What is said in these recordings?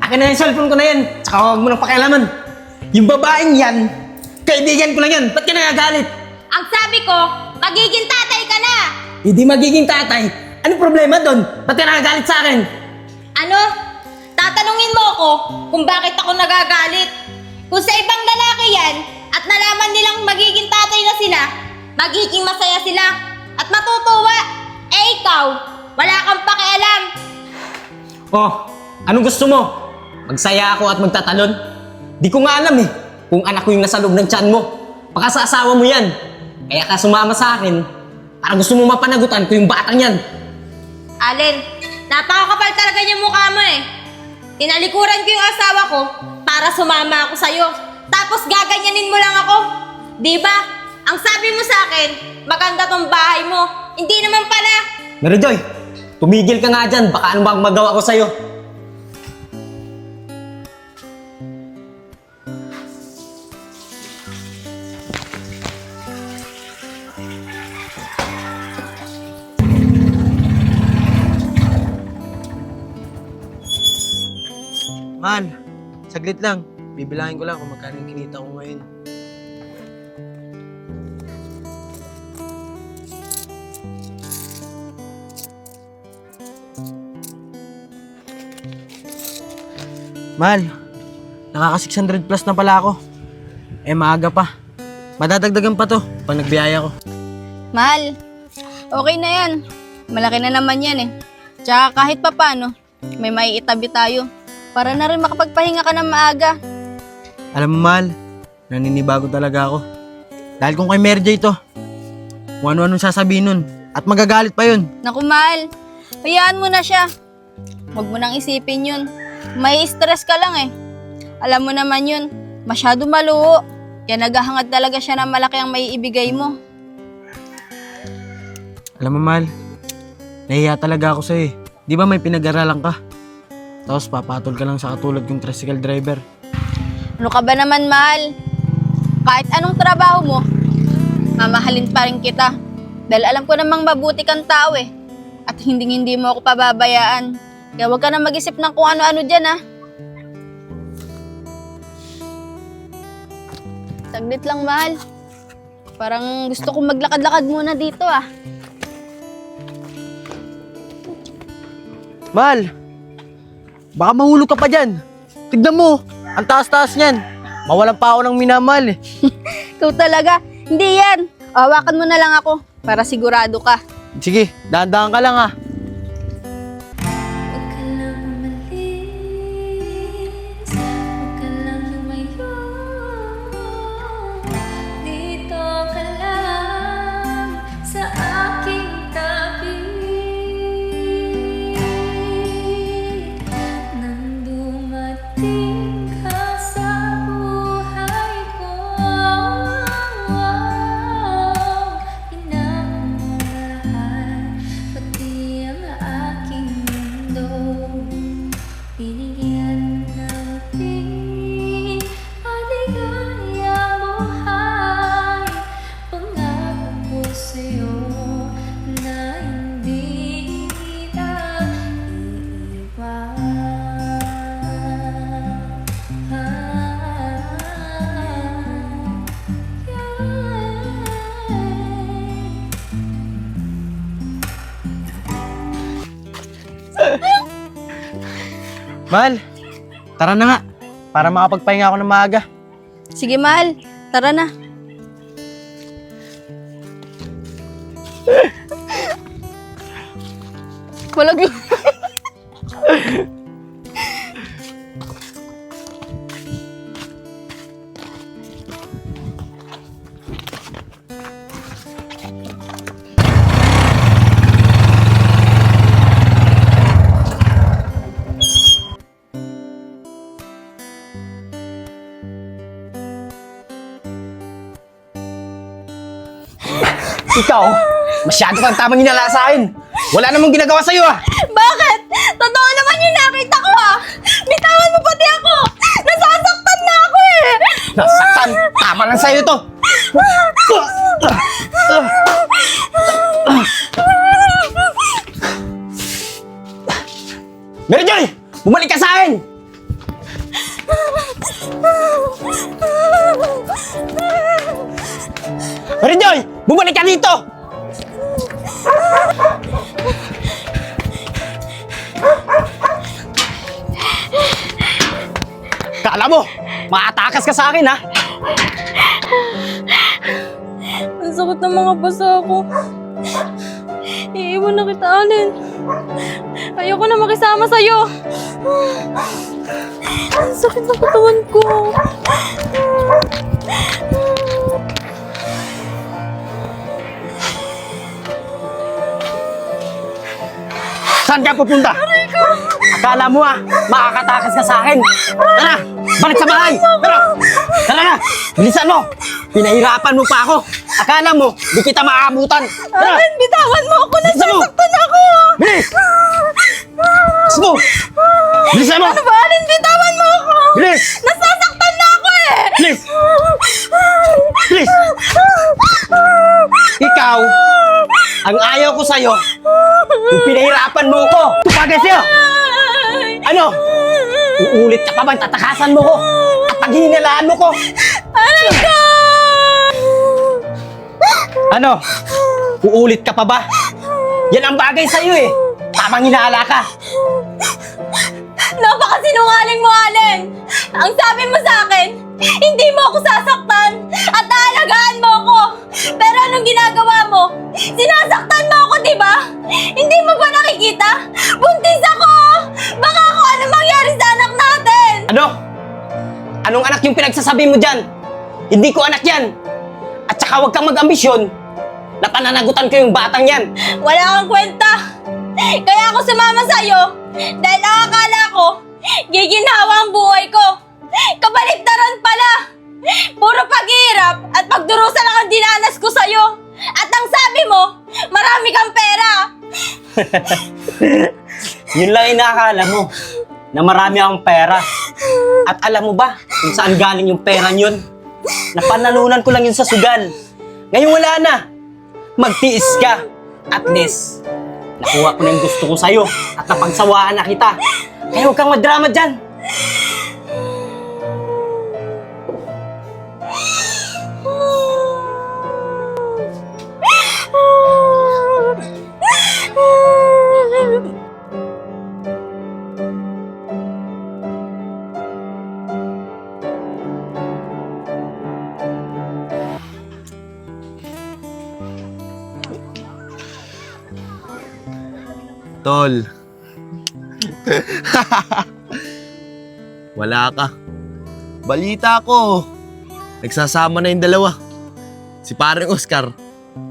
Akin na yung cellphone ko na yan. Tsaka huwag mo nang pakialaman. Yung babaeng yan, kaibigan ko lang yan. Ba't ka nagagalit? Ang sabi ko, magiging tatay ka na! Hindi magiging tatay. Anong problema doon? Ba't ka nagagalit sa akin? Ano? Tatanungin mo ako kung bakit ako nagagalit. Kung sa ibang lalaki yan at nalaman nilang magiging tatay na sila, magiging masaya sila at matutuwa. Eh ikaw, wala kang pakialam. Oh, anong gusto mo? Magsaya ako at magtatalon? Di ko nga alam eh, kung anak ko yung nasa loob ng tiyan mo. Baka sa asawa mo yan. Kaya ka sumama sa akin, para gusto mo mapanagutan ko yung batang yan. Allen, napakakapal talaga yung mukha mo eh. Tinalikuran ko yung asawa ko para sumama ako sa'yo. Tapos gaganyanin mo lang ako. Di ba? Ang sabi mo sa akin, maganda tong bahay mo. Hindi naman pala. Mary Joy, tumigil ka nga dyan. Baka ano ba ang magawa ko sa'yo? Mahal, saglit lang. Bibilangin ko lang kung magkano yung kinita ko ngayon. Mahal, nakaka 600 plus na pala ako. Eh maaga pa. Madadagdagan pa to pag nagbiyaya ko. Mahal, okay na yan. Malaki na naman yan eh. Tsaka kahit pa paano, may maiitabi tayo. Para na rin makapagpahinga ka ng maaga. Alam mo mahal, naninibago talaga ako. Dahil kung kay Mary J to, kung ano-anong sasabihin nun, at magagalit pa yun. Naku mahal, hayaan mo na siya. Huwag mo nang isipin yun. May stress ka lang eh. Alam mo naman yun, masyado maluho. Kaya naghahangad talaga siya ng malaki ang may ibigay mo. Alam mo mahal, nahiya talaga ako sa'yo eh. Di ba may pinag-aralan ka? Tapos papatol ka lang sa katulad kong tricycle driver. Ano ka ba naman mahal? Kahit anong trabaho mo, mamahalin pa rin kita. Dahil alam ko namang mabuti kang tao eh. At hindi mo ako pababayaan. Kaya huwag ka na mag-isip ng kung ano-ano dyan ah. Saglit lang mahal. Parang gusto kong maglakad-lakad muna dito ah. Mahal, baka mahulog ka pa dyan. Tignan mo, ang taas-taas niyan. Mawalan pa ako ng minamahal eh. Ikaw talaga. Hindi yan. Hawakan mo na lang ako para sigurado ka. Sige, dahan-dahan ka lang ah. Dito ka lang sa aking tabi. Nang dumating ka sa buhay ko, pinamahal pati ang aking mundo. Binigyan natin aligayang buhay. Pangako ko sa'yo na hindi kita Mahal, tara na nga. Para makapagpahinga ako ng maaga. Sige mahal, tara na. Walang Ikaw, masyado kang tamang hinala sa akin. Wala namang ginagawa sa'yo ah. Bakit? Totoo naman yung nakita ko ah! Bitawan mo pati ako! Nasasaktan na ako eh! Nasaktan, tama lang sa'yo to. Mary Joy, bumalik ka sa akin. Mary Joy! Bumalik ka dito! Kala mo, maatakas ka sa akin, ha? Ang sakit ng mga basa ko. Iiwan na kita, Allen. Ayoko na makisama sa'yo. Ang sakit ng katawan ko. Saan ka pupunta? Akala mo makakatakas ka sa akin. Tara, balik sa bahay. Tara na, bilisan mo. Pinahirapan mo pa ako. Akala mo, di kita maabutan. Tara, Allen, bitawan mo ako. bilisan mo. Nasasaktan ako. Bilis! Bilis mo! Bilisan mo! Ano ba, Allen? Bitawan mo ako. Bilis! Nasasaktan na ako eh. Bilis! Bilis! Ikaw, ang ayaw ko sa'yo, yung pinahirapan mo ko. Tupagay sa'yo! Ano? Uulit ka pa ba? Tatakasan mo ko? At paghihinalaan mo ko? Aray ko! Ano? Uulit ka pa ba? Yan ang bagay sa'yo eh. Tamang hinahala ka. Napakasinungaling mo, Allen! Ang sabi mo sa akin, hindi mo ako sasaktan at aalagaan mo ako. Pero anong ginagawa mo? Sinasaktan mo ako, di ba? Hindi mo ba nakikita? Buntis ako! Baka kung ano mangyari sa anak natin! Ano? Anong anak yung pinagsasabi mo dyan? Hindi ko anak yan. At saka huwag kang mag-ambisyon na pananagutan ko yung batang yan. Wala kang kwenta! Kaya ako sumama sa'yo dahil ang akala ko, giginhawa ang buhay ko. Kabaliktaran pala! Puro paghihirap at pagdurusa lang ang dinanas ko sa'yo. At ang sabi mo, marami kang pera. Yun lang inaakala mo, na marami akong pera. At alam mo ba kung saan galing yung pera yun? Napanalunan ko lang yun sa sugal. Ngayon wala na. Magtiis ka. At least, nakuha ko na yung gusto ko sa'yo at napagsawaan na kita. Kaya huwag kang madrama dyan. Tol. Wala ka. Balita ko. Nagsasama na yung dalawa. Si paring Oscar,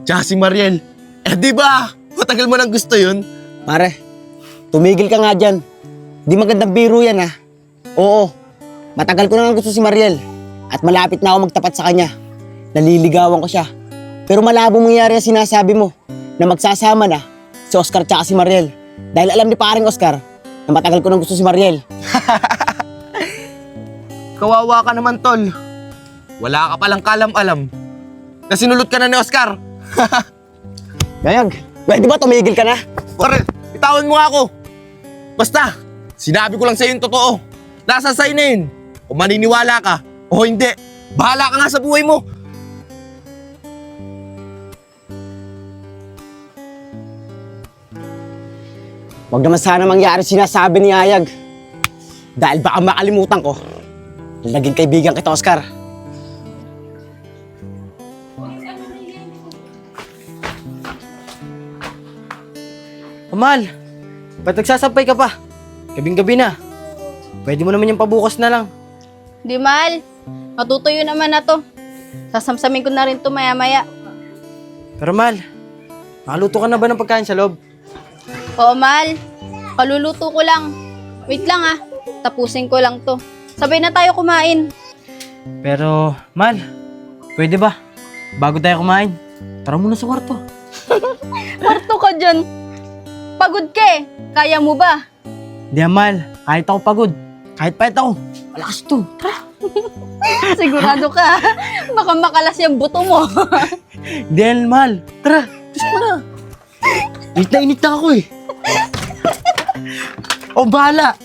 tsaka si Mariel. Eh di ba? Matagal mo nang gusto yun. Pare, tumigil ka nga dyan. Di magandang biro yan ha. Oo, matagal ko na nga gusto si Mariel. At malapit na ako magtapat sa kanya. Naliligawan ko siya. Pero malabo mangyari ang sinasabi mo na magsasama na si Oscar tsaka si Mariel. Dahil alam ni paring Oscar na matagal ko nang gusto si Mariel. Kawawa ka naman, Tol. Wala ka palang kalam-alam. Na sinulot ka na ni Oscar. Gayag, pwede ba tumigil ka na? Pare, bitawan mo nga ako. Basta, sinabi ko lang sa'yo yung totoo. Nasa sa'yo na yun. Kung maniniwala ka o hindi, bahala ka nga sa buhay mo. Huwag naman sana mangyari sinasabi ni Ayag. Dahil baka makalimutan ko na naging kaibigan kita, Oscar. Mahal, ba't nagsasampay ka pa? Gabing-gabi na. Pwede mo naman yung pabukas na lang. Di Mal, matutuyo naman na to. Sasamsamin ko na rin to maya-maya. Pero Mahal, nakaluto ka na ba ng pagkain sa loob? Oo Mal, kaluluto ko lang. Wait lang ah, tapusin ko lang to. Sabay na tayo kumain. Pero, Mahal, pwede ba? Bago tayo kumain, tara muna sa kwarto. Kwarto ka dyan. Pagod ka eh. Kaya mo ba? Di Mahal, kahit ako pagod, kahit pahit ako, malakas to. Tara. Sigurado ka. Baka makalas yung buto mo. Di Mahal, tara. Diyos mo na. Init na init na ako eh. O, bahala.